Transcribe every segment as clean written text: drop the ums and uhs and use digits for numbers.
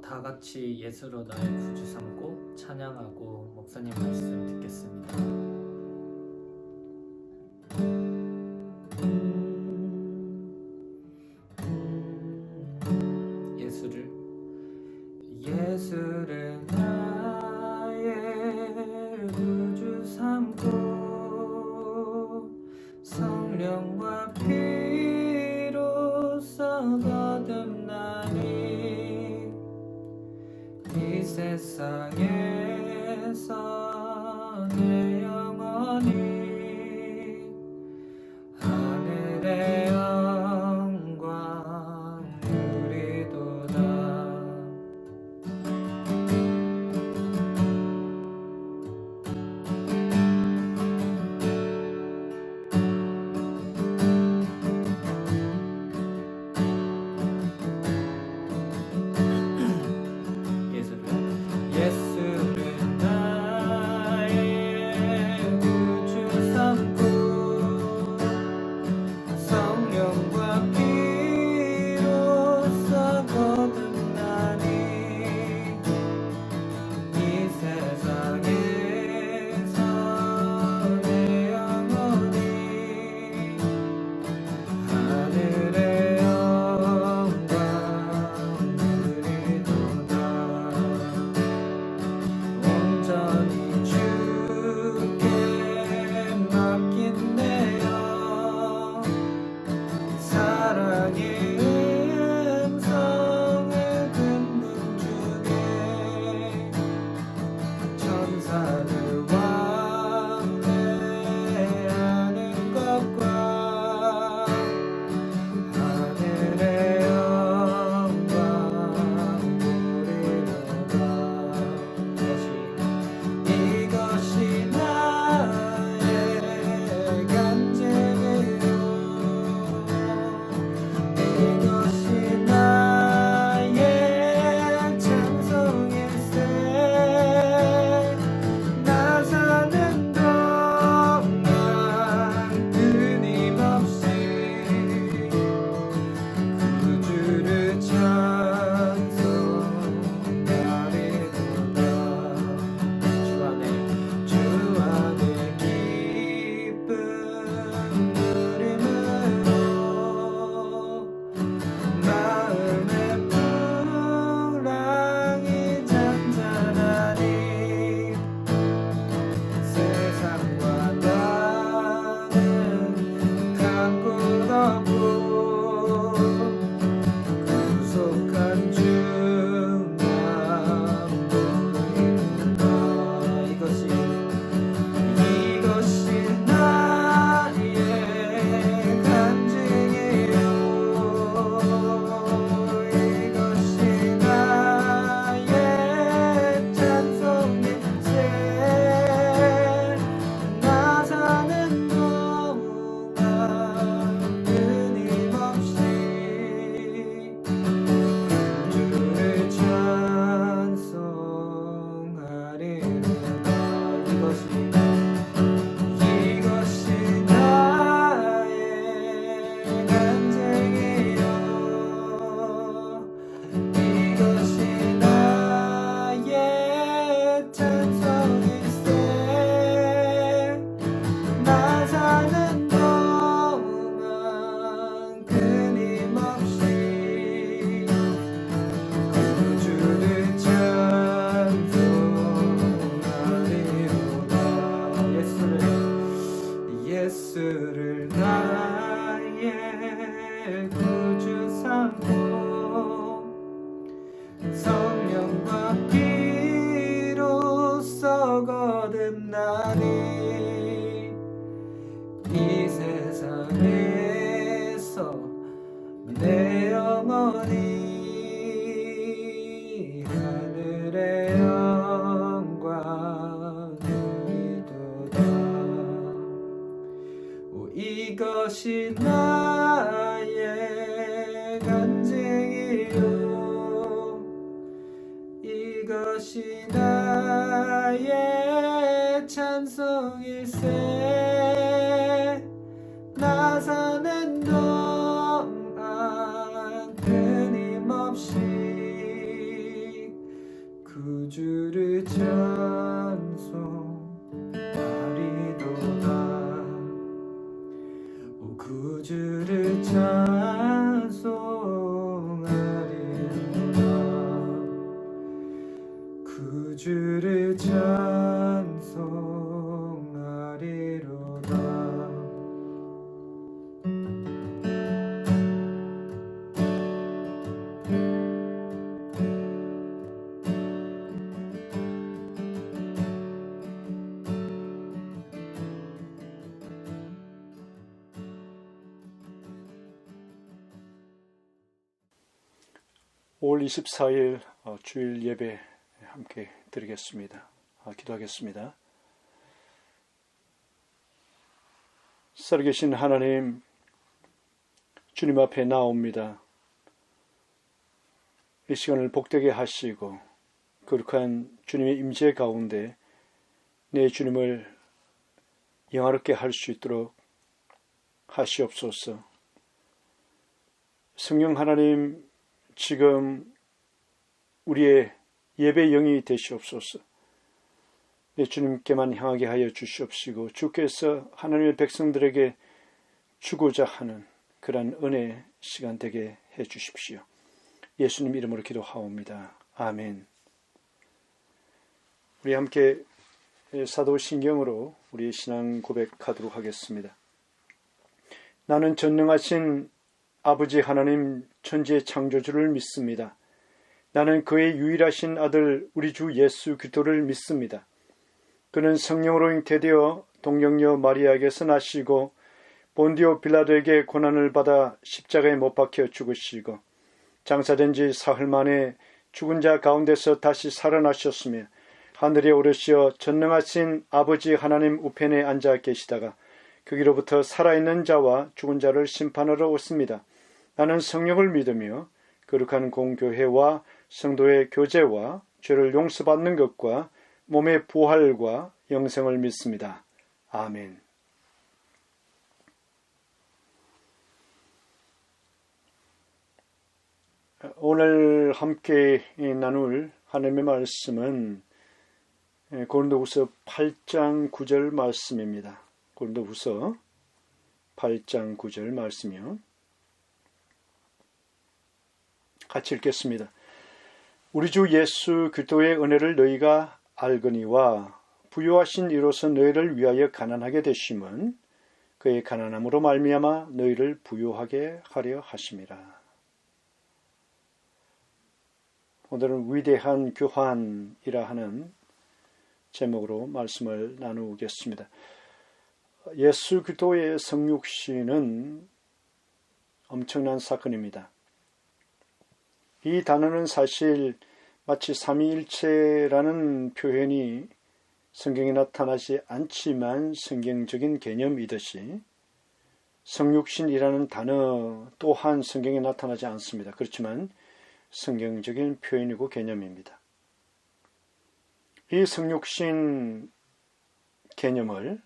다 같이 예수로 나의 구주 삼고 찬양하고 목사님 말씀 듣겠습니다. 예수를 나의 구주 삼고 성령과 피로써 거듭나니 이 세상에서 내 영혼이 하늘의 영광 누리도다. 예수를 나의 구주 삼고 성령과 피로써 거듭나니 이 세상에서 내 영혼이 하늘의 영광 누리도다. 온전히 주께 맡긴대요. 사랑의 음성을 듣는 중에 천사를 왕래하는 것과 하늘의 영광 누리도다. 이것이 나의 간증이요 이것이 나의 찬송일세. 나 사는 동안 끊임없이 구주를 찬송하리로다. 주 안에 기쁜 누림으로 마음의 풍랑이 잔잔하니 세상과 나는 간 곳 없고 구속한 주만 보이는가. 이것이 나의 간증이요 이것이 나의 찬송일세. 나 사는 동안 끊임없이 주를 찬송하리로다. 이것이 나의 간증이요 이것이 나의 찬송일세. 나 사는 동안 끊임없이 구주를 찬송하리로다. 예수를 나의 구주 삼고 성령과 피로써 거듭나니 이 세상에서 내 영혼이 하늘의 영광 누리도다. 이것이 나의 간증이요 이것이 나의 찬송일세. 나 사는 동안 끊임없이 구주를 찬송하리로다. 오 구주를 찬송하리로다. 구주를 찬송하리로다. 올 24일 주일 예배 함께 드리겠습니다. 기도하겠습니다. 살아계신 하나님, 주님 앞에 나옵니다. 이 시간을 복되게 하시고 거룩한 주님의 임재 가운데 내 주님을 영화롭게 할 수 있도록 하시옵소서. 성령 하나님, 지금 우리의 예배 영이 되시옵소서. 내 주님께만 향하게 하여 주시옵시고 주께서 하나님의 백성들에게 주고자 하는 그러한 은혜의 시간 되게 해 주십시오. 예수님 이름으로 기도하옵니다. 아멘. 우리 함께 사도신경으로 우리의 신앙 고백하도록 하겠습니다. 나는 전능하신 아버지 하나님 천지의 창조주를 믿습니다. 나는 그의 유일하신 아들 우리 주 예수 그리스도를 믿습니다. 그는 성령으로 잉태되어 동정녀 마리아에게서 나시고 본디오 빌라도에게 고난을 받아 십자가에 못 박혀 죽으시고 장사된 지 사흘 만에 죽은 자 가운데서 다시 살아나셨으며 하늘에 오르시어 전능하신 아버지 하나님 우편에 앉아 계시다가 거기로부터 살아있는 자와 죽은 자를 심판하러 오십니다. 나는 성령을 믿으며 거룩한 공교회와 성도의 교제와 죄를 용서받는 것과 몸의 부활과 영생을 믿습니다. 아멘. 오늘 함께 나눌 하나님의 말씀은 고린도후서 8장 9절 말씀입니다. 고린도후서 8장 9절 말씀이요. 같이 읽겠습니다. 우리 주 예수 그리스도의 은혜를 너희가 알거니와 부요하신 이로서 너희를 위하여 가난하게 되심은 그의 가난함으로 말미암아 너희를 부요하게 하려 하심이라. 오늘은 위대한 교환이라 하는 제목으로 말씀을 나누겠습니다. 예수 그리스도의 성육신은 엄청난 사건입니다. 이 단어는 사실 마치 삼위일체라는 표현이 성경에 나타나지 않지만 성경적인 개념이듯이 성육신이라는 단어 또한 성경에 나타나지 않습니다. 그렇지만 성경적인 표현이고 개념입니다. 이 성육신 개념을,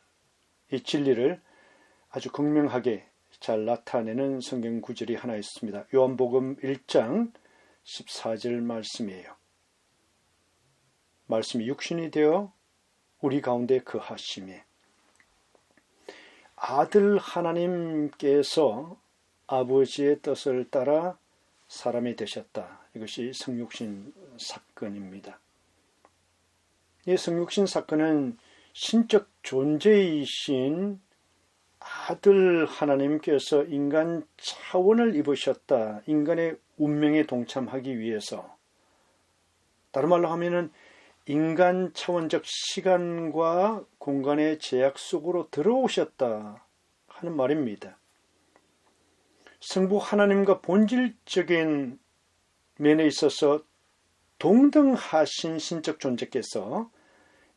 이 진리를 아주 극명하게 잘 나타내는 성경 구절이 하나 있습니다. 요한복음 1장 14절 말씀이에요. 말씀이 육신이 되어 우리 가운데 거하심에 아들 하나님께서 아버지의 뜻을 따라 사람이 되셨다. 이것이 성육신 사건입니다. 이 성육신 사건은 신적 존재이신 아들 하나님께서 인간 차원을 입으셨다. 인간의 운명에 동참하기 위해서. 다른 말로 하면은 인간 차원적 시간과 공간의 제약 속으로 들어오셨다 하는 말입니다. 성부 하나님과 본질적인 면에 있어서 동등하신 신적 존재께서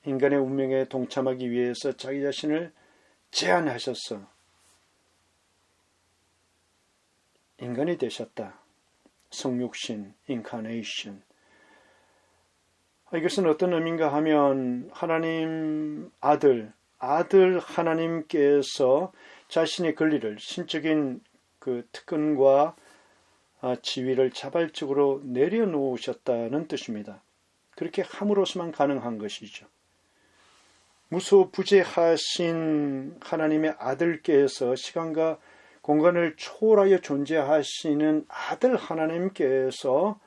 인간의 운명에 동참하기 위해서 자기 자신을 제한하셔서 인간이 되셨다. 성육신, 인카네이션. 이것은 어떤 의미인가 하면 하나님 아들 하나님께서 자신의 권리를, 신적인 그 특권과 지위를 자발적으로 내려놓으셨다는 뜻입니다. 그렇게 함으로써만 가능한 것이죠. 무소부재하신 하나님의 아들께서 시간과 공간을 초월하여 존재하시는 아들 하나님께서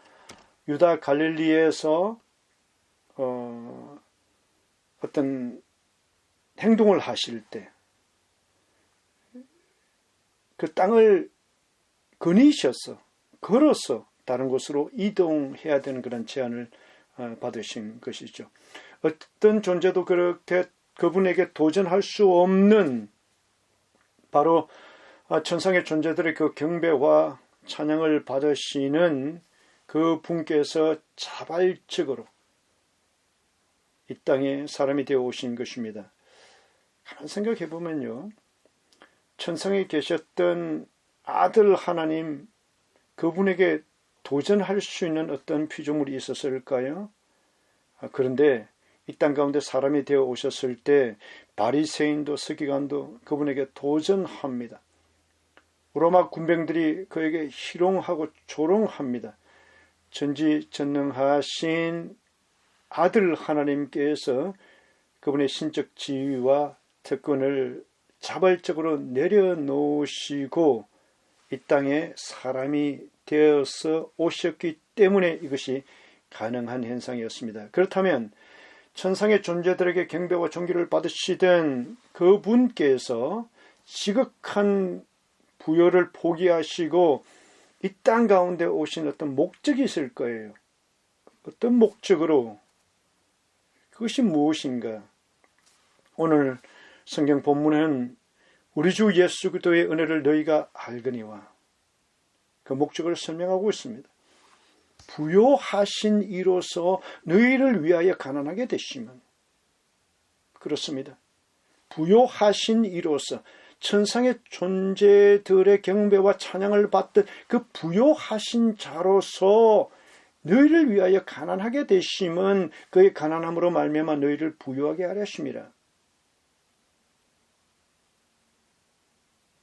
유다 갈릴리에서 어떤 행동을 하실 때 그 땅을 거니셔서 걸어서 다른 곳으로 이동해야 되는 그런 제안을 받으신 것이죠. 어떤 존재도 그렇게 그분에게 도전할 수 없는 바로 천상의 존재들의 그 경배와 찬양을 받으시는 그 분께서 자발적으로 이 땅에 사람이 되어 오신 것입니다. 가만 생각해 보면요, 천상에 계셨던 아들 하나님, 그분에게 도전할 수 있는 어떤 피조물이 있었을까요? 그런데 이 땅 가운데 사람이 되어 오셨을 때 바리새인도 서기관도 그분에게 도전합니다. 로마 군병들이 그에게 희롱하고 조롱합니다. 전지전능하신 아들 하나님께서 그분의 신적 지위와 특권을 자발적으로 내려놓으시고 이 땅에 사람이 되어서 오셨기 때문에 이것이 가능한 현상이었습니다. 그렇다면 천상의 존재들에게 경배와 존귀를 받으시던 그분께서 지극한 부여를 포기하시고 이 땅 가운데 오신 어떤 목적이 있을 거예요. 어떤 목적으로? 그것이 무엇인가? 오늘 성경 본문은 우리 주 예수 그리스도의 은혜를 너희가 알거니와 그 목적을 설명하고 있습니다. 부요하신 이로서 너희를 위하여 가난하게 되시면, 그렇습니다. 부요하신 이로서 천상의 존재들의 경배와 찬양을 받던 그 부요하신 자로서 너희를 위하여 가난하게 되심은 그의 가난함으로 말미암아 너희를 부요하게 하려 하심이라.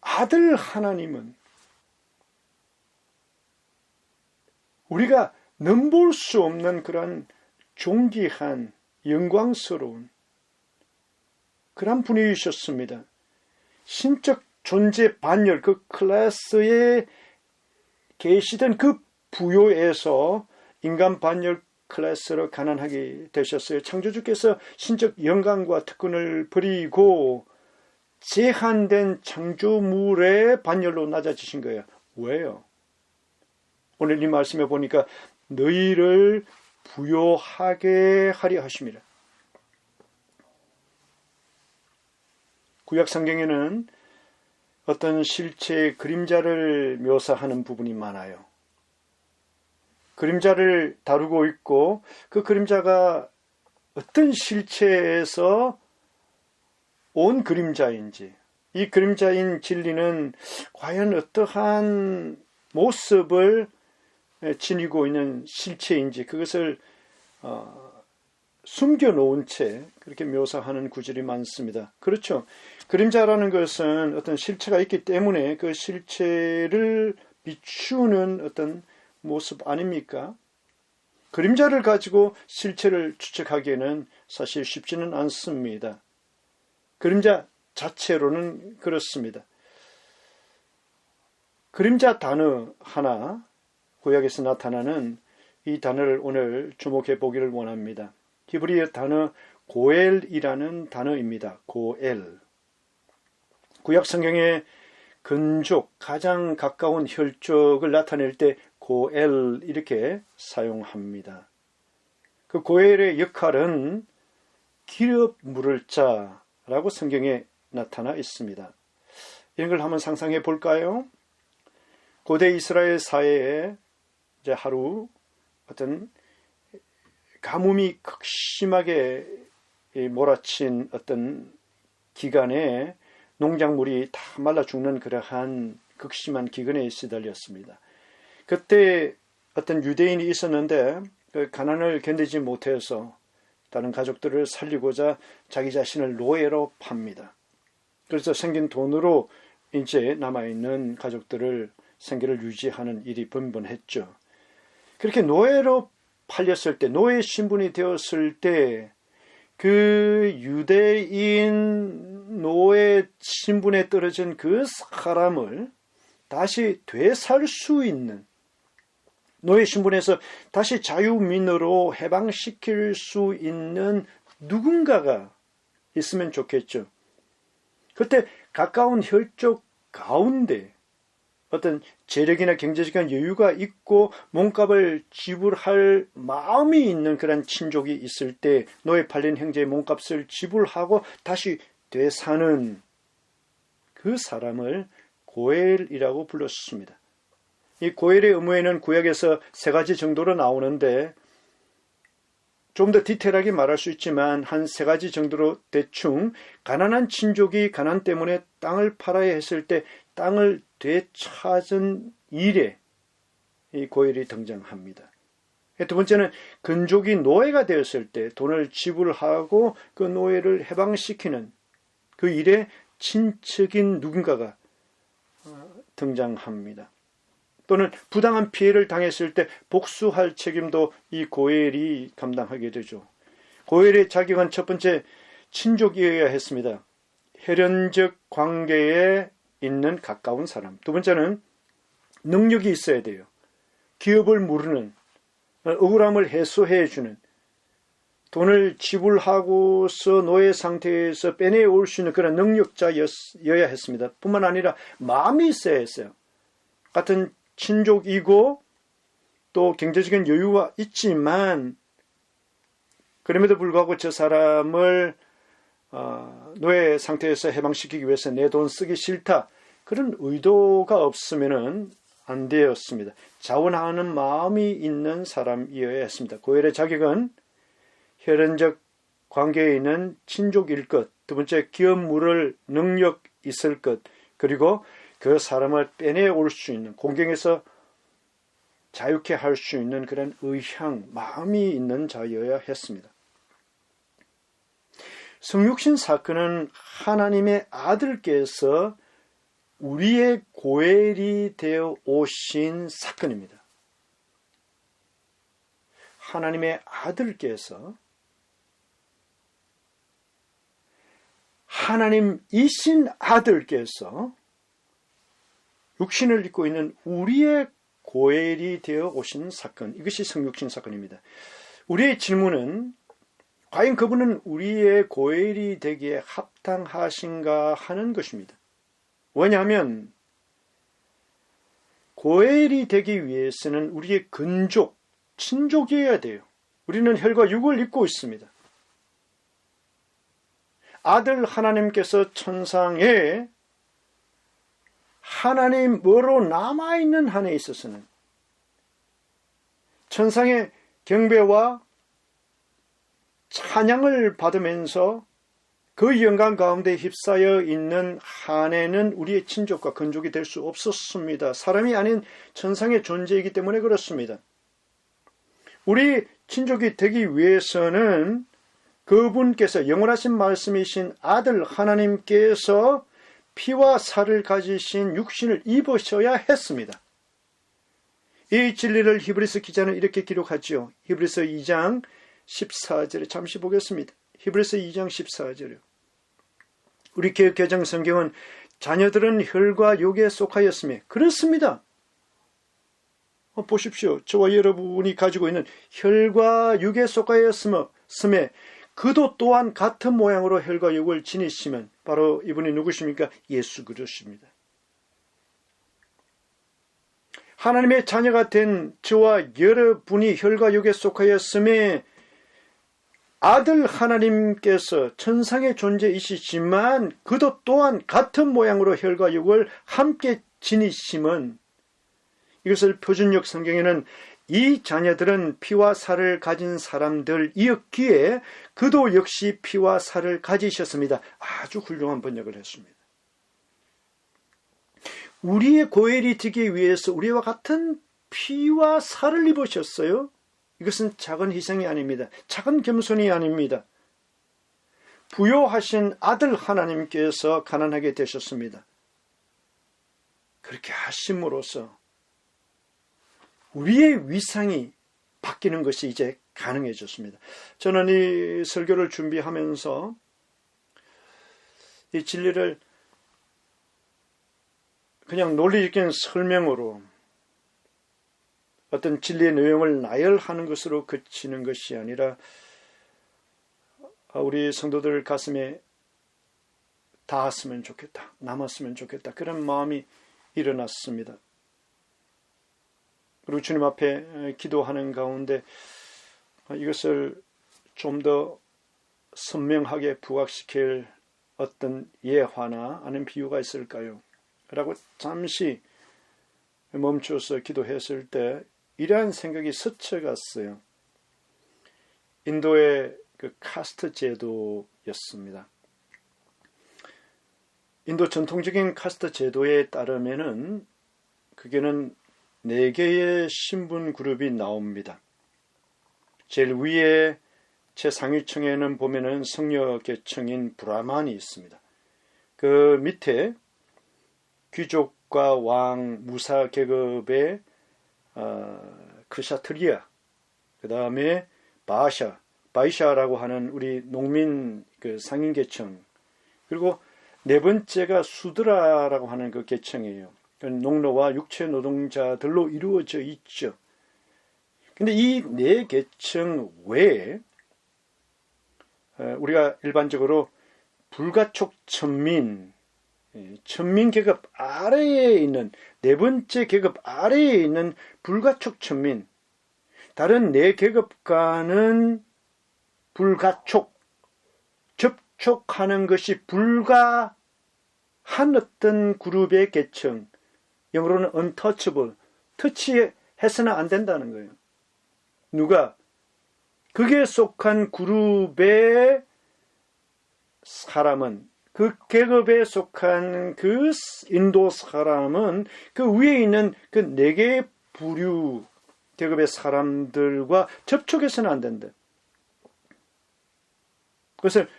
아들 하나님은 우리가 넘볼 수 없는 그런 존귀한 영광스러운 그런 분이셨습니다. 신적 존재 반열, 그 클래스에 계시던 그 부요에서 인간 반열 클래스로 가난하게 되셨어요. 창조주께서 신적 영광과 특권을 버리고 제한된 창조물의 반열로 낮아지신 거예요. 왜요? 오늘 이 말씀에 보니까 너희를 부요하게 하려 하심이라. 구약 성경에는 어떤 실체의 그림자를 묘사하는 부분이 많아요. 그림자를 다루고 있고 그 그림자가 어떤 실체에서 온 그림자인지, 이 그림자인 진리는 과연 어떠한 모습을 지니고 있는 실체인지 그것을 숨겨놓은 채 그렇게 묘사하는 구절이 많습니다. 그렇죠. 그림자라는 것은 어떤 실체가 있기 때문에 그 실체를 비추는 어떤 모습 아닙니까? 그림자를 가지고 실체를 추측하기에는 사실 쉽지는 않습니다. 그림자 자체로는 그렇습니다. 그림자 단어 하나, 구약에서 나타나는 이 단어를 오늘 주목해 보기를 원합니다. 히브리어 단어 고엘이라는 단어입니다. 고엘. 구약 성경의 근족, 가장 가까운 혈족을 나타낼 때 고엘 이렇게 사용합니다. 그 고엘의 역할은 기업 물을 자라고 성경에 나타나 있습니다. 이런 걸 한번 상상해 볼까요? 고대 이스라엘 사회에 이제 하루 어떤 가뭄이 극심하게 몰아친 어떤 기간에 농작물이 다 말라 죽는 그러한 극심한 기근에 시달렸습니다. 그때 어떤 유대인이 있었는데 그 가난을 견디지 못해서 다른 가족들을 살리고자 자기 자신을 노예로 팝니다. 그래서 생긴 돈으로 이제 남아있는 가족들을 생계를 유지하는 일이 번번했죠. 그렇게 노예로 팔렸을 때, 노예 신분이 되었을 때, 그 유대인 노예 신분에 떨어진 그 사람을 다시 되살 수 있는, 노예 신분에서 다시 자유민으로 해방시킬 수 있는 누군가가 있으면 좋겠죠. 그때 가까운 혈족 가운데 어떤 재력이나 경제적인 여유가 있고 몸값을 지불할 마음이 있는 그런 친족이 있을 때 노예 팔린 형제의 몸값을 지불하고 다시 되사는 그 사람을 고엘이라고 불렀습니다. 이 고엘의 의무에는 구약에서 3가지 정도로 나오는데 좀 더 디테일하게 말할 수 있지만 한 3가지 정도로 대충 가난한 친족이 가난 때문에 땅을 팔아야 했을 때 땅을 되찾은 일에 이 고엘이 등장합니다. 두 번째는 근족이 노예가 되었을 때 돈을 지불하고 그 노예를 해방시키는 그 일에 친척인 누군가가 등장합니다. 또는 부당한 피해를 당했을 때 복수할 책임도 이 고엘이 감당하게 되죠. 고엘의 자격은 첫 번째 친족이어야 했습니다. 혈연적 관계에 있는 가까운 사람. 두 번째는 능력이 있어야 돼요. 기업을 모르는, 억울함을 해소해 주는, 돈을 지불하고서 노예 상태에서 빼내올 수 있는 그런 능력자여야 했습니다. 뿐만 아니라 마음이 있어야 했어요. 같은 친족이고 또 경제적인 여유가 있지만 그럼에도 불구하고 저 사람을 노예 상태에서 해방시키기 위해서 내 돈 쓰기 싫다. 그런 의도가 없으면 안 되었습니다. 자원하는 마음이 있는 사람이어야 했습니다. 고엘의 자격은 혈연적 관계에 있는 친족일 것, 두 번째 기업 물을 능력 있을 것, 그리고 그 사람을 빼내올 수 있는, 공경에서 자유케 할 수 있는 그런 의향, 마음이 있는 자여야 했습니다. 성육신 사건은 하나님의 아들께서 우리의 고엘이 되어 오신 사건입니다. 하나님의 아들께서 하나님이신 아들께서 육신을 입고 있는 우리의 고엘이 되어 오신 사건, 이것이 성육신 사건입니다. 우리의 질문은 과연 그분은 우리의 고엘이 되기에 합당하신가 하는 것입니다. 왜냐하면 고엘이 되기 위해서는 우리의 근족, 친족이어야 돼요. 우리는 혈과 육을 입고 있습니다. 아들 하나님께서 천상에 하나님으로 남아있는 한에 있어서는 천상의 경배와 찬양을 받으면서 그 영광 가운데 휩싸여 있는 한에는 우리의 친족과 근족이 될 수 없었습니다. 사람이 아닌 천상의 존재이기 때문에 그렇습니다. 우리 친족이 되기 위해서는 그분께서 영원하신 말씀이신 아들 하나님께서 피와 살을 가지신 육신을 입으셔야 했습니다. 이 진리를 히브리서 기자는 이렇게 기록하죠. 히브리서 2장 14절에 잠시 보겠습니다. 히브리서 2장 14절이요. 우리 개혁개정 성경은 자녀들은 혈과 육에 속하였으며 그렇습니다. 보십시오. 저와 여러분이 가지고 있는 혈과 육에 속하였으며 그도 또한 같은 모양으로 혈과 육을 지니시면 바로 이분이 누구십니까? 예수 그리스도십니다. 하나님의 자녀가 된 저와 여러분이 혈과 육에 속하였음에 아들 하나님께서 천상의 존재이시지만 그도 또한 같은 모양으로 혈과 육을 함께 지니심은, 이것을 표준역 성경에는 이 자녀들은 피와 살을 가진 사람들이었기에 그도 역시 피와 살을 가지셨습니다. 아주 훌륭한 번역을 했습니다. 우리의 고엘이 되기 위해서 우리와 같은 피와 살을 입으셨어요. 이것은 작은 희생이 아닙니다. 작은 겸손이 아닙니다. 부요하신 아들 하나님께서 가난하게 되셨습니다. 그렇게 하심으로써 우리의 위상이 바뀌는 것이 이제 가능해졌습니다. 저는 이 설교를 준비하면서 이 진리를 그냥 논리적인 설명으로 어떤 진리의 내용을 나열하는 것으로 그치는 것이 아니라 우리 성도들 가슴에 닿았으면 좋겠다, 남았으면 좋겠다, 그런 마음이 일어났습니다. 그리고 주님 앞에 기도하는 가운데 이것을 좀 더 선명하게 부각시킬 어떤 예화나 아니면 비유가 있을까요? 라고 잠시 멈춰서 기도했을 때 이러한 생각이 스쳐갔어요. 인도의 그 카스트 제도였습니다. 인도 전통적인 카스트 제도에 따르면은 그게는 4개의 신분 그룹이 나옵니다. 제일 위에 최상위층에는 보면은 성녀 계층인 브라만이 있습니다. 그 밑에 귀족과 왕, 무사 계급의 크샤트리아, 그 다음에 바이샤라고 하는 우리 농민 그 상인 계층, 그리고 4번째가 수드라라고 하는 그 계층이에요. 농노와 육체 노동자들로 이루어져 있죠. 근데 이 4계층 외에 우리가 일반적으로 불가촉 천민 계급 아래에 있는 4번째 계급 아래에 있는 불가촉 천민, 다른 4계급과는 불가촉, 접촉하는 것이 불가한 어떤 그룹의 계층, 영어로는 untouchable, 터치해서는 안 된다는 거예요. 누가? 그게 속한 그룹의 사람은, 그 계급에 속한 그 인도 사람은 그 위에 있는 그 4개의 부류 계급의 사람들과 접촉해서는 안 된다. 그것을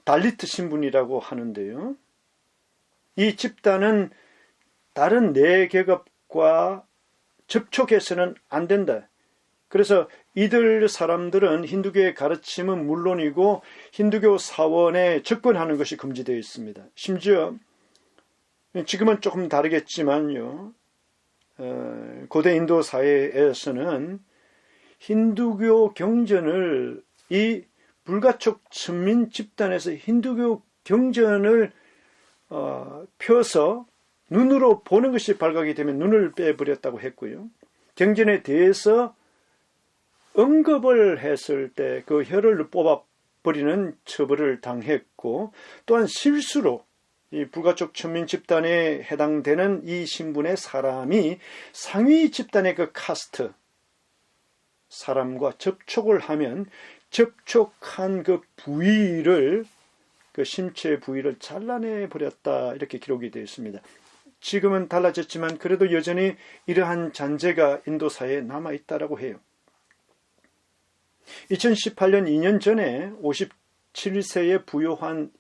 달리트 신분이라고 하는데요. 이 집단은 다른 4계급과 접촉해서는 안 된다. 그래서 이들 사람들은 힌두교의 가르침은 물론이고 힌두교 사원에 접근하는 것이 금지되어 있습니다. 심지어 지금은 조금 다르겠지만요. 고대 인도 사회에서는 힌두교 경전을 이 불가촉 천민 집단에서 힌두교 경전을 펴서 눈으로 보는 것이 발각이 되면 눈을 빼버렸다고 했고요. 경전에 대해서 언급을 했을 때 그 혀를 뽑아버리는 처벌을 당했고, 또한 실수로 이 불가촉 천민 집단에 해당되는 이 신분의 사람이 상위 집단의 그 카스트 사람과 접촉을 하면 접촉한 그 부위를, 그 신체 부위를 잘라내 버렸다, 이렇게 기록이 되어 있습니다. 지금은 달라졌지만 그래도 여전히 이러한 잔재가 인도 사회에 남아있다라고 해요. 2018년 2년 전에 57세의 부유한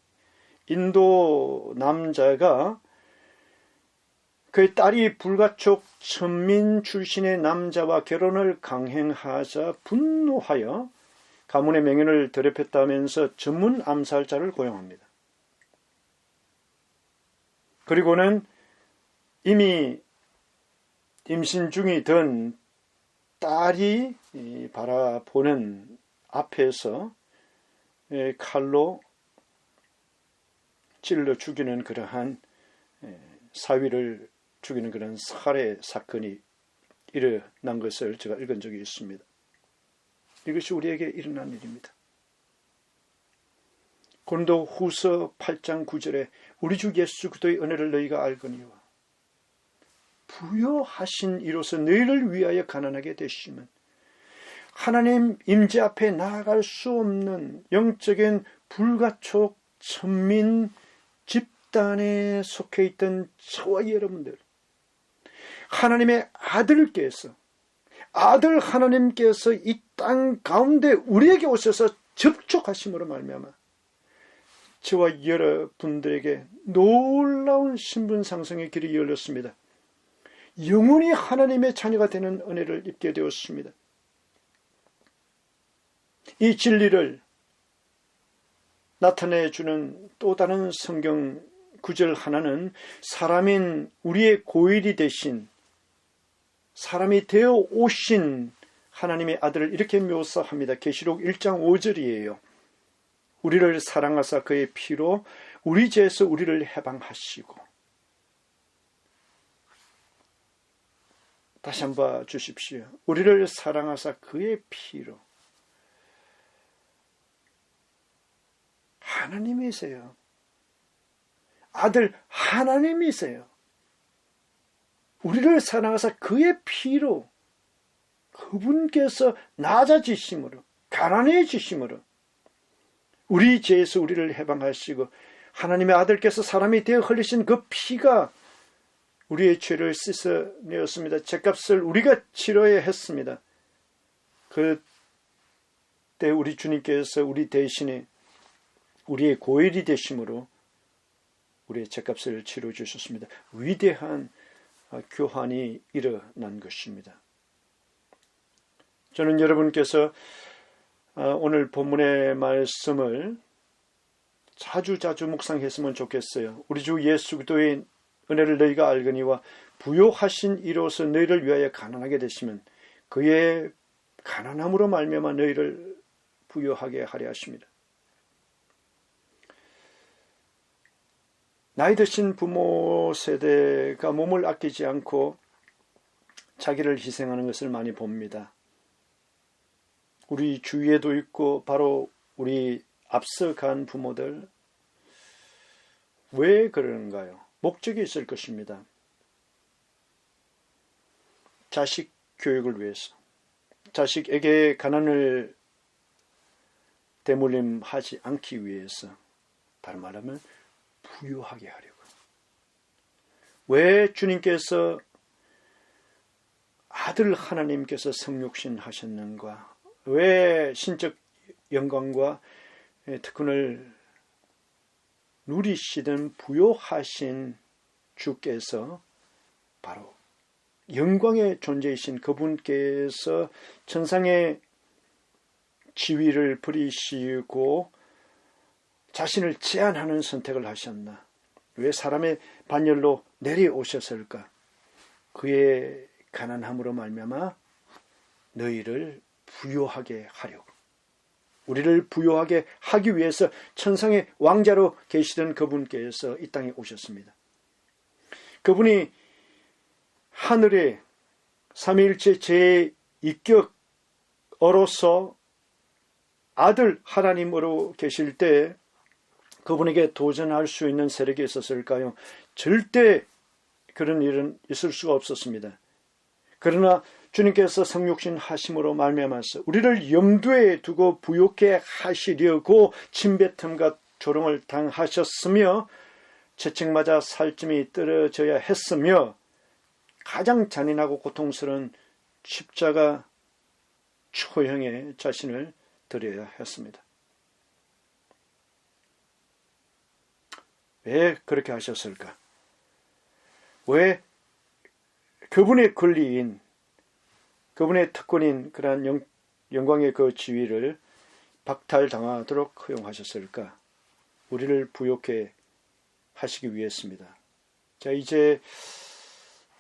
인도 남자가 그의 딸이 불가촉 천민 출신의 남자와 결혼을 강행하자 분노하여 가문의 명예를 더럽혔다면서 전문 암살자를 고용합니다. 그리고는 이미 임신 중이던 딸이 바라보는 앞에서 칼로 찔러 죽이는 그러한 사위를 죽이는 그런 살해 사건이 일어난 것을 제가 읽은 적이 있습니다. 이것이 우리에게 일어난 일입니다. 고린도 후서 8장 9절에 우리 주 예수 그리스도의 은혜를 너희가 알거니와 부여하신 이로써 너희를 위하여 가난하게 되심은 하나님 임재 앞에 나아갈 수 없는 영적인 불가촉 천민 집단에 속해 있던 저와 여러분들, 하나님의 아들 하나님께서 이 땅 가운데 우리에게 오셔서 접촉하심으로 말미암아 저와 여러분들에게 놀라운 신분 상승의 길이 열렸습니다. 영원히 하나님의 자녀가 되는 은혜를 입게 되었습니다. 이 진리를 나타내주는 또 다른 성경 구절 하나는 사람인 우리의 고일이 되신, 사람이 되어 오신 하나님의 아들을 이렇게 묘사합니다. 계시록 1장 5절이에요. 우리를 사랑하사 그의 피로 우리 죄에서 우리를 해방하시고. 다시 한번 봐 주십시오. 우리를 사랑하사 그의 피로. 하나님이세요. 아들 하나님이세요. 우리를 사랑하사 그의 피로, 그분께서 낮아지심으로, 가난해지심으로 우리 죄에서 우리를 해방하시고, 하나님의 아들께서 사람이 되어 흘리신 그 피가 우리의 죄를 씻어내었습니다. 죄값을 우리가 치러야 했습니다. 그때 우리 주님께서 우리 대신에 우리의 고일이 되심으로 우리의 죄값을 치러주셨습니다. 위대한 교환이 일어난 것입니다. 저는 여러분께서 오늘 본문의 말씀을 자주 묵상했으면 좋겠어요. 우리 주 예수 그리스도의 은혜를 너희가 알거니와 부요하신 이로서 너희를 위하여 가난하게 되시면 그의 가난함으로 말미암아 너희를 부요하게 하려 하십니다. 나이 드신 부모 세대가 몸을 아끼지 않고 자기를 희생하는 것을 많이 봅니다. 우리 주위에도 있고 바로 우리 앞서간 부모들, 왜 그러는가요? 목적이 있을 것입니다. 자식 교육을 위해서, 자식에게 가난을 대물림하지 않기 위해서, 다른 말하면 부유하게 하려고. 왜 주님께서 아들 하나님께서 성육신 하셨는가? 왜 신적 영광과 특권을 누리시던 부요하신 주께서 바로 영광의 존재이신 그분께서 천상의 지위를 버리시고 자신을 제한하는 선택을 하셨나? 왜 사람의 반열로 내려오셨을까? 그의 가난함으로 말미암아 너희를 부요하게 하려고, 우리를 부요하게 하기 위해서 천상의 왕자로 계시던 그분께서 이 땅에 오셨습니다. 그분이 하늘의 삼위일체 제2격으로서 아들 하나님으로 계실 때 그분에게 도전할 수 있는 세력이 있었을까요? 절대 그런 일은 있을 수가 없었습니다. 그러나 주님께서 성육신 하심으로 말미암아서 우리를 염두에 두고 부욕해 하시려고 침뱉음과 조롱을 당하셨으며 채찍맞아 살점이 떨어져야 했으며 가장 잔인하고 고통스러운 십자가 초형에 자신을 드려야 했습니다. 왜 그렇게 하셨을까? 왜 그분의 권리인, 그분의 특권인 그러한 영광의 그 지위를 박탈당하도록 허용하셨을까? 우리를 부욕해 하시기 위해서입니다. 자, 이제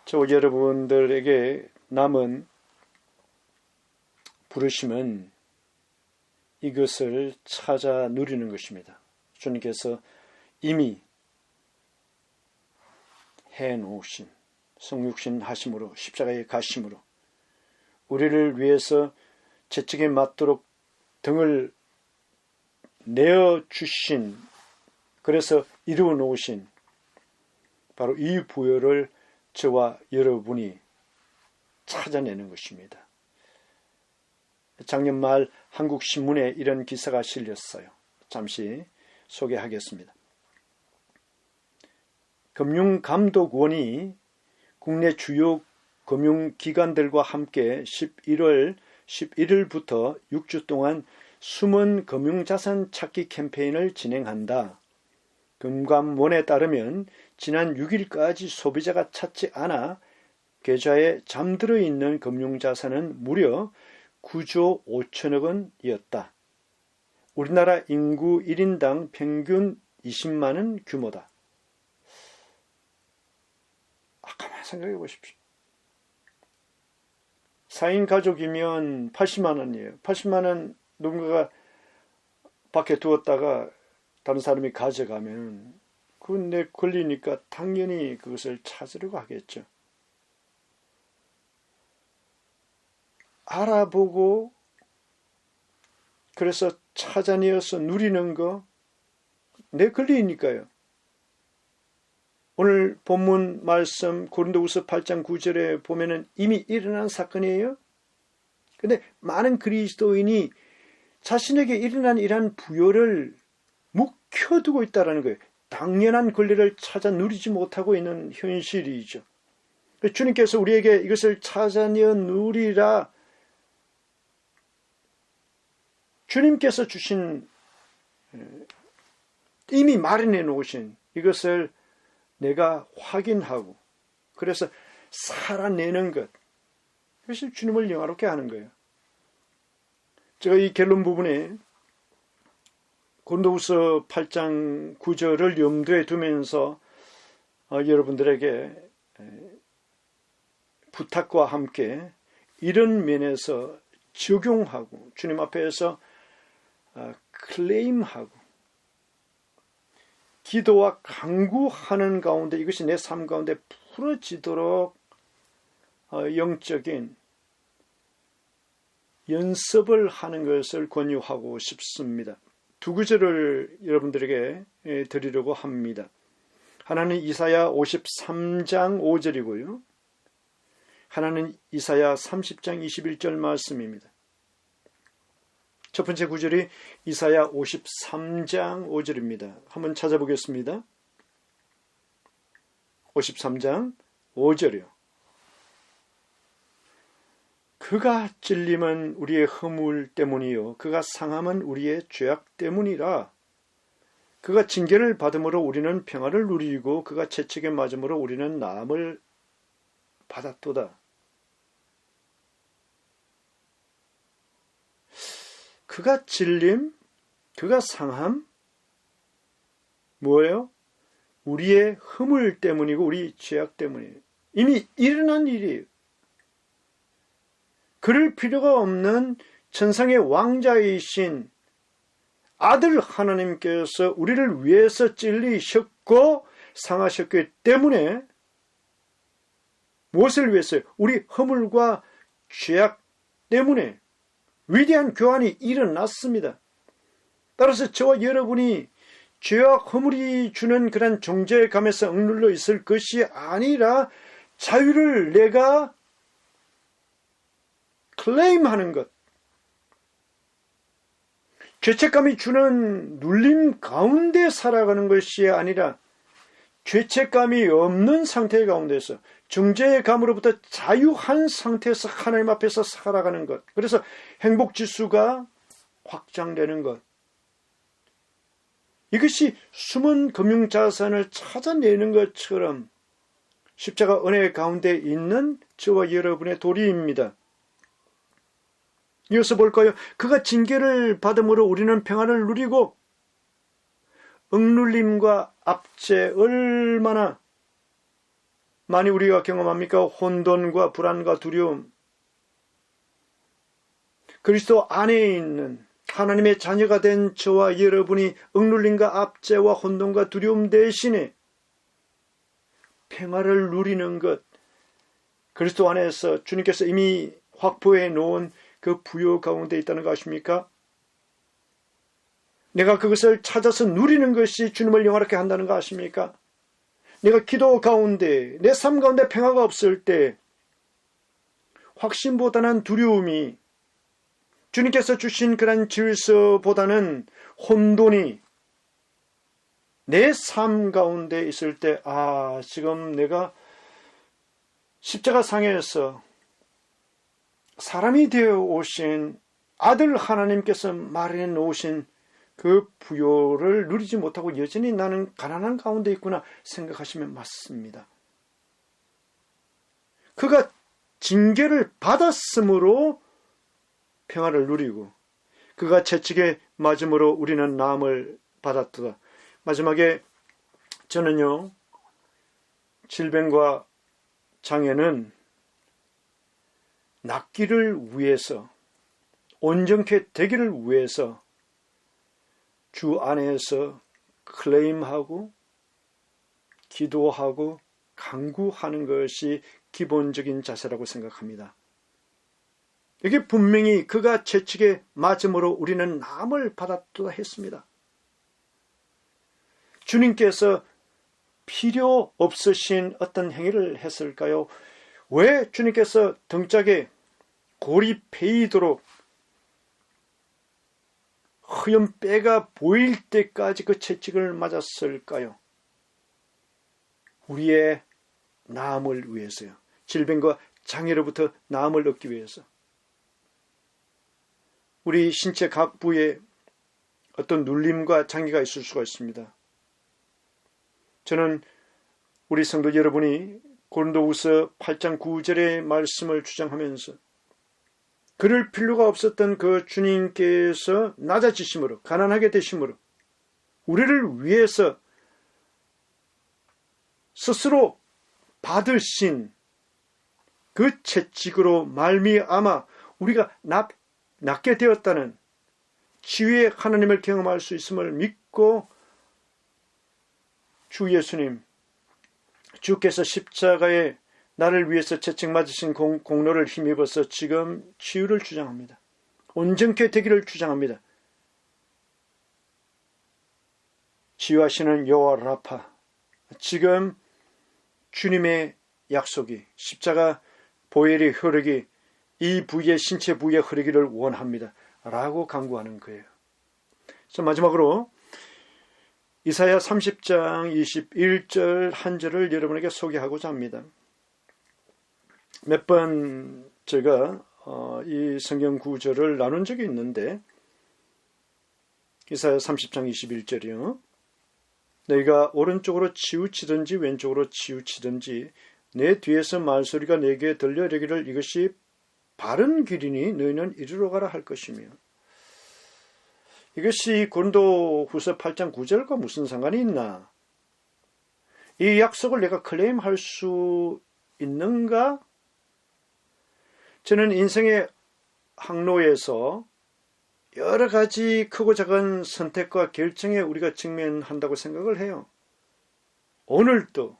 저 여러분들에게 남은 부르심은 이것을 찾아 누리는 것입니다. 주님께서 이미 해놓으신 성육신 하심으로, 십자가에 가심으로 우리를 위해서 채찍에 맞도록 등을 내어주신, 그래서 이루어 놓으신 바로 이 부여를 저와 여러분이 찾아내는 것입니다. 작년 말 한국신문에 이런 기사가 실렸어요. 잠시 소개하겠습니다. 금융감독원이 국내 주요 금융기관들과 함께 11월 11일부터 6주 동안 숨은 금융자산 찾기 캠페인을 진행한다. 금감원에 따르면 지난 6일까지 소비자가 찾지 않아 계좌에 잠들어 있는 금융자산은 무려 9조 5천억 원이었다. 우리나라 인구 1인당 평균 20만 원 규모다. 가만히 생각해 보십시오. 4인 가족이면 80만 원이에요. 80만 원 누군가가 밖에 두었다가 다른 사람이 가져가면 그건 내 권리니까 당연히 그것을 찾으려고 하겠죠. 알아보고 그래서 찾아내어서 누리는 거 내 권리니까요. 오늘 본문 말씀 고린도후서 8장 9절에 보면은 이미 일어난 사건이에요. 근데 많은 그리스도인이 자신에게 일어난 이러한 부요를 묵혀두고 있다는 거예요. 당연한 권리를 찾아 누리지 못하고 있는 현실이죠. 주님께서 우리에게 이것을 찾아내어 누리라. 주님께서 주신 이미 마련해 놓으신 이것을 내가 확인하고 그래서 살아내는 것. 그것이 주님을 영화롭게 하는 거예요. 제가 이 결론 부분에 고린도후서 8장 9절을 염두에 두면서 여러분들에게 부탁과 함께 이런 면에서 적용하고 주님 앞에서 클레임하고 기도와 간구하는 가운데 이것이 내 삶 가운데 풀어지도록 영적인 연습을 하는 것을 권유하고 싶습니다. 두 구절을 여러분들에게 드리려고 합니다. 하나는 이사야 53장 5절이고요. 하나는 이사야 30장 21절 말씀입니다. 첫 번째 구절이 이사야 53장 5절입니다. 한번 찾아보겠습니다. 53장 5절이요. 그가 찔림은 우리의 허물 때문이요 그가 상함은 우리의 죄악 때문이라. 그가 징계를 받음으로 우리는 평화를 누리고 그가 채찍에 맞음으로 우리는 나음을 받았도다. 그가 찔림, 그가 상함, 뭐예요? 우리의 허물 때문이고 우리 죄악 때문이에요. 이미 일어난 일이에요. 그럴 필요가 없는 천상의 왕자이신 아들 하나님께서 우리를 위해서 찔리셨고 상하셨기 때문에 무엇을 위해서요? 우리 허물과 죄악 때문에 위대한 교환이 일어났습니다. 따라서 저와 여러분이 죄와 허물이 주는 그런 정죄감에서 억눌러 있을 것이 아니라 자유를 내가 클레임하는 것, 죄책감이 주는 눌림 가운데 살아가는 것이 아니라 죄책감이 없는 상태 가운데서 정죄감으로부터 자유한 상태에서 하나님 앞에서 살아가는 것. 그래서 행복지수가 확장되는 것. 이것이 숨은 금융자산을 찾아내는 것처럼 십자가 은혜 가운데 있는 저와 여러분의 도리입니다. 이어서 볼까요? 그가 징계를 받음으로 우리는 평안을 누리고 억눌림과 압제 얼마나 많이 우리가 경험합니까? 혼돈과 불안과 두려움. 그리스도 안에 있는 하나님의 자녀가 된 저와 여러분이 억눌림과 압제와 혼돈과 두려움 대신에 평화를 누리는 것, 그리스도 안에서 주님께서 이미 확보해 놓은 그 부요 가운데 있다는 거 아십니까? 내가 그것을 찾아서 누리는 것이 주님을 영화롭게 한다는 거 아십니까? 내가 기도 가운데 내 삶 가운데 평화가 없을 때 확신보다는 두려움이, 주님께서 주신 그런 질서보다는 혼돈이 내 삶 가운데 있을 때, 지금 내가 십자가 상에서 사람이 되어 오신 아들 하나님께서 마련해 놓으신 그 부요를 누리지 못하고 여전히 나는 가난한 가운데 있구나 생각하시면 맞습니다. 그가 징계를 받았으므로 평화를 누리고 그가 채찍에 맞음으로 우리는 나음을 받았도다. 마지막에 저는요, 질병과 장애는 낫기를 위해서, 온전케 되기를 위해서 주 안에서 클레임하고 기도하고 간구하는 것이 기본적인 자세라고 생각합니다. 이게 분명히 그가 채찍에 맞음으로 우리는 나음을 받았다 했습니다. 주님께서 필요 없으신 어떤 행위를 했을까요? 왜 주님께서 등짝에 골이 패이도록 허연 뼈가 보일 때까지 그 채찍을 맞았을까요? 우리의 나음을 위해서요. 질병과 장애로부터 나음을 얻기 위해서. 우리 신체 각 부에 어떤 눌림과 장애가 있을 수가 있습니다. 저는 우리 성도 여러분이 고린도후서 8장 9절의 말씀을 주장하면서 그럴 필요가 없었던 그 주님께서 낮아지심으로, 가난하게 되심으로 우리를 위해서 스스로 받으신 그 채찍으로 말미암아 우리가 낫게 되었다는 치유의 하나님을 경험할 수 있음을 믿고 주 예수님, 주께서 십자가에 나를 위해서 채찍 맞으신 공로를 힘입어서 지금 치유를 주장합니다. 온전케 되기를 주장합니다. 치유하시는 여호와 라파, 지금 주님의 약속이 십자가 보혈이 흐르기, 이 부위의 신체 부위에 흐르기를 원합니다. 라고 간구하는 거예요. 그래서 마지막으로 이사야 30장 21절 한 절을 여러분에게 소개하고자 합니다. 몇 번 제가 이 성경 구절을 나눈 적이 있는데 이사야 30장 21절이요. 너희가 오른쪽으로 치우치든지 왼쪽으로 치우치든지 내 뒤에서 말소리가 내게 들려 이르기를 이것이 바른 길이니 너희는 이리로 가라 할 것이며. 이것이 고린도후서 8장 9절과 무슨 상관이 있나? 이 약속을 내가 클레임할 수 있는가? 저는 인생의 항로에서 여러 가지 크고 작은 선택과 결정에 우리가 직면한다고 생각을 해요. 오늘도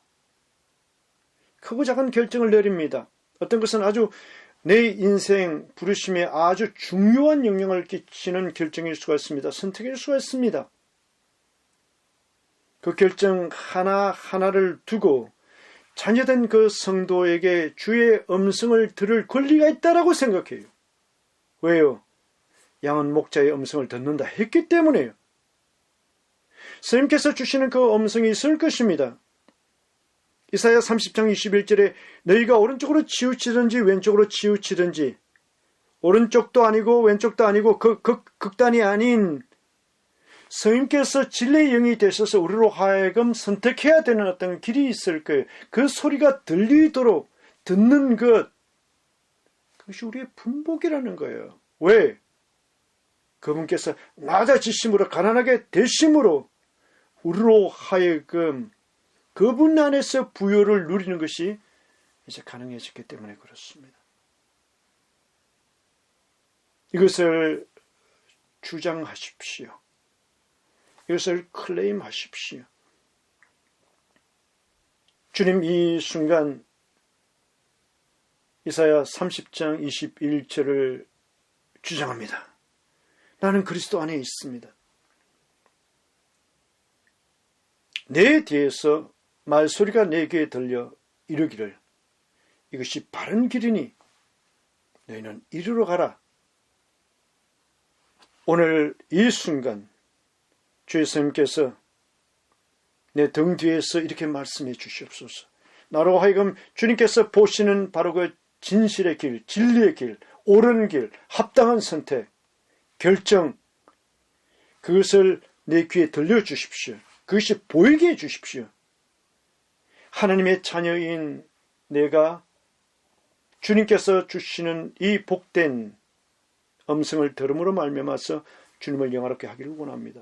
크고 작은 결정을 내립니다. 어떤 것은 아주 내 인생 부르심에 아주 중요한 영향을 끼치는 결정일 수가 있습니다. 선택일 수가 있습니다. 그 결정 하나하나를 두고 자녀된 그 성도에게 주의 음성을 들을 권리가 있다라고 생각해요. 왜요? 양은 목자의 음성을 듣는다 했기 때문에요. 스님께서 주시는 그 음성이 있을 것입니다. 이사야 30장 21절에 너희가 오른쪽으로 치우치든지 왼쪽으로 치우치든지, 오른쪽도 아니고 왼쪽도 아니고 극단이 아닌 스님께서 진리의 영이 되셔서 우리로 하여금 선택해야 되는 어떤 길이 있을 거예요. 그 소리가 들리도록 듣는 것, 그것이 우리의 분복이라는 거예요. 왜? 그분께서 낮아지심으로, 가난하게 되심으로 우리로 하여금 그분 안에서 부요를 누리는 것이 이제 가능해졌기 때문에 그렇습니다. 이것을 주장하십시오. 이것을 클레임하십시오. 주님, 이 순간 이사야 30장 21절을 주장합니다. 나는 그리스도 안에 있습니다. 내 뒤에서 말소리가 내게 들려 이르기를 이것이 바른 길이니 너희는 이리로 가라. 오늘 이 순간 주 예수님께서 내 등 뒤에서 이렇게 말씀해 주시옵소서. 나로 하여금 주님께서 보시는 바로 그 진실의 길, 진리의 길, 옳은 길, 합당한 선택, 결정, 그것을 내 귀에 들려주십시오. 그것이 보이게 해주십시오. 하나님의 자녀인 내가 주님께서 주시는 이 복된 음성을 들음으로 말미암아서 주님을 영화롭게 하기를 원합니다.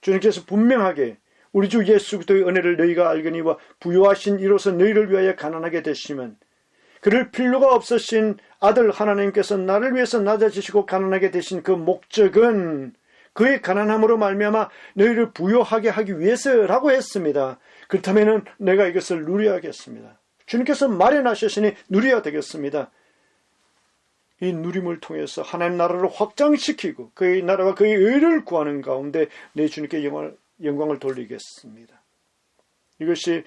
주님께서 분명하게 우리 주 예수 그리스도의 은혜를 너희가 알거니와 부요하신 이로써 너희를 위하여 가난하게 되시면 그럴 필요가 없으신 아들 하나님께서 나를 위해서 낮아지시고 가난하게 되신 그 목적은 그의 가난함으로 말미암아 너희를 부요하게 하기 위해서라고 했습니다. 그렇다면 내가 이것을 누려야겠습니다. 주님께서 마련하셨으니 누려야 되겠습니다. 이 누림을 통해서 하나님 나라를 확장시키고 그의 나라와 그의 의를 구하는 가운데 내 주님께 영광을 돌리겠습니다. 이것이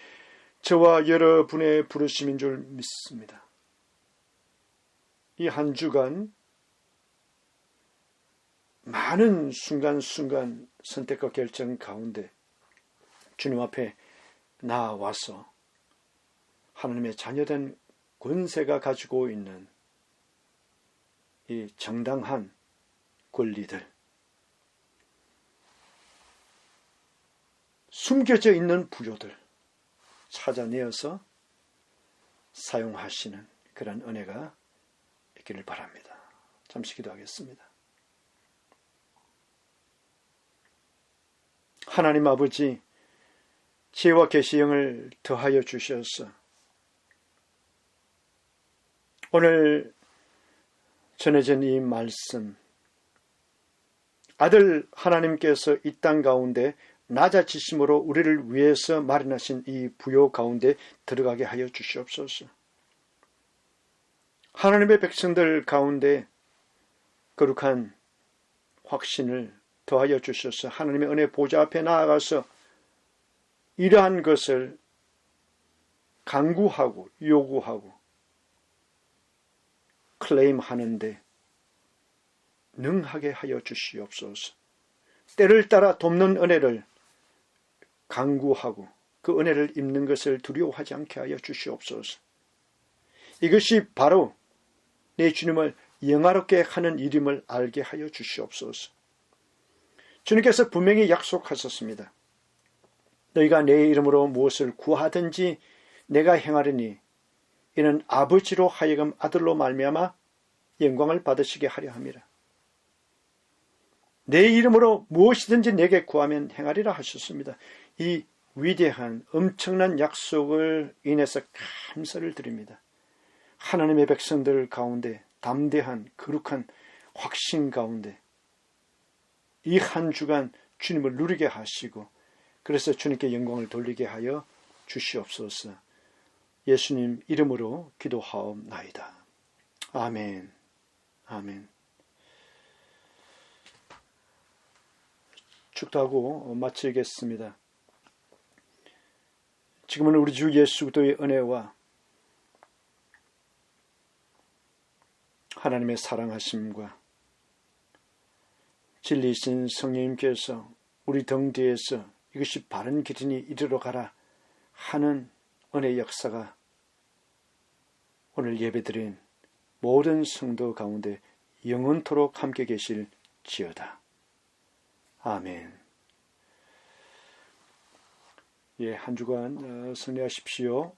저와 여러분의 부르심인 줄 믿습니다. 이 한 주간 많은 순간순간 선택과 결정 가운데 주님 앞에 나와서 하나님의 자녀된 권세가 가지고 있는 이 정당한 권리들, 숨겨져 있는 부요들 찾아내어서 사용하시는 그런 은혜가 있기를 바랍니다. 잠시 기도하겠습니다. 하나님 아버지, 지혜와 계시형을 더하여 주셔서 오늘 전해진 이 말씀, 아들 하나님께서 이 땅 가운데 낮아지심으로 우리를 위해서 마련하신 이 부요 가운데 들어가게 하여 주시옵소서. 하나님의 백성들 가운데 거룩한 확신을 더하여 주셔서 하나님의 은혜 보좌 앞에 나아가서 이러한 것을 간구하고 요구하고 클레임하는데 능하게 하여 주시옵소서. 때를 따라 돕는 은혜를 간구하고 그 은혜를 입는 것을 두려워하지 않게 하여 주시옵소서. 이것이 바로 내 주님을 영화롭게 하는 일임을 알게 하여 주시옵소서. 주님께서 분명히 약속하셨습니다. 너희가 내 이름으로 무엇을 구하든지 내가 행하리니 이는 아버지로 하여금 아들로 말미암아 영광을 받으시게 하려 함이라. 내 이름으로 무엇이든지 내게 구하면 행하리라 하셨습니다. 이 위대한 엄청난 약속을 인해서 감사를 드립니다. 하나님의 백성들 가운데 담대한 거룩한 확신 가운데 이 한 주간 주님을 누리게 하시고 그래서 주님께 영광을 돌리게 하여 주시옵소서. 예수님 이름으로 기도하옵나이다. 아멘. 아멘. 축도하고 마치겠습니다. 지금은 우리 주 예수 그리스도의 은혜와 하나님의 사랑하심과 진리이신 성령님께서 우리 등 뒤에서 이것이 바른 길이니 이리로 가라 하는 은혜의 역사가 오늘 예배드린 모든 성도 가운데 영원토록 함께 계실지어다. 아멘. 한 주간 승리하십시오.